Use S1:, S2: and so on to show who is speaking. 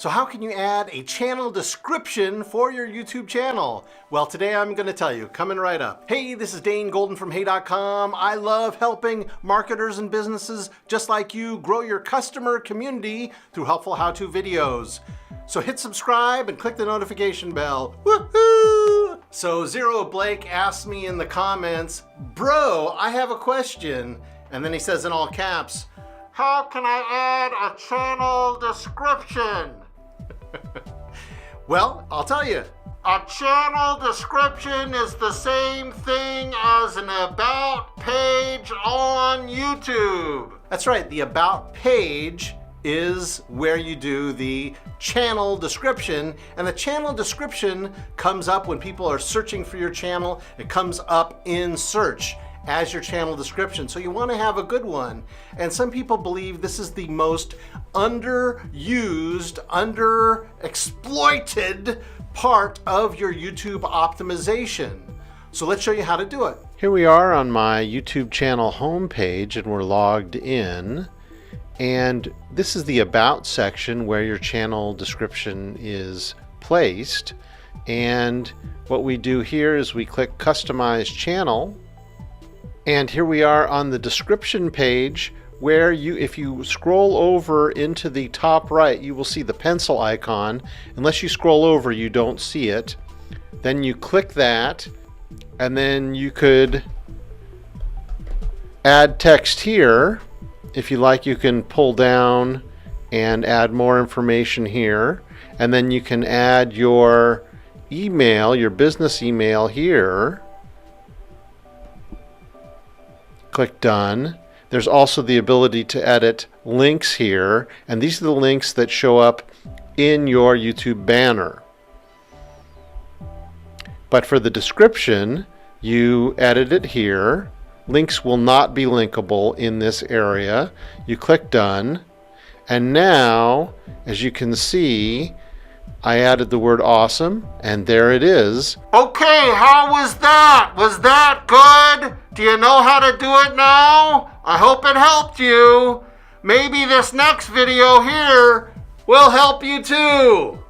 S1: So how can you add a channel description for your YouTube channel? Well, today I'm going to tell you, coming right up. Hey, this is Dane Golden from Hey.com. I love helping marketers and businesses just like you grow your customer community through helpful how-to videos. So hit subscribe and click the notification bell. Woohoo! So Zero Blake asked me in the comments, bro, I have a question. And then he says in all caps, how can I add a channel description? Well, I'll tell you. A channel description is the same thing as an about page on YouTube. That's right, the about page is where you do the channel description, and the channel description comes up when people are searching for your channel. It comes up in search as your channel description. So you want to have a good one. And some people believe this is the most underused, underexploited part of your YouTube optimization. So let's show you how to do it. Here we are on my YouTube channel homepage and we're logged in. And this is the About section where your channel description is placed. And what we do here is we click Customize Channel. And here we are on the description page where if you scroll over into the top right, you will see the pencil icon. Unless you scroll over, you don't see it. Then you click that, and then you could add text here. If you like, you can pull down and add more information here. And then you can add your email, your business email here. Click Done. There's also the ability to edit links here, and these are the links that show up in your YouTube banner. But for the description, you edit it here. Links will not be linkable in this area. You click Done, and now, as you can see, I added the word awesome, and there it is. Okay, how was that? Was that good? Do you know how to do it now? I hope it helped you. Maybe this next video here will help you too.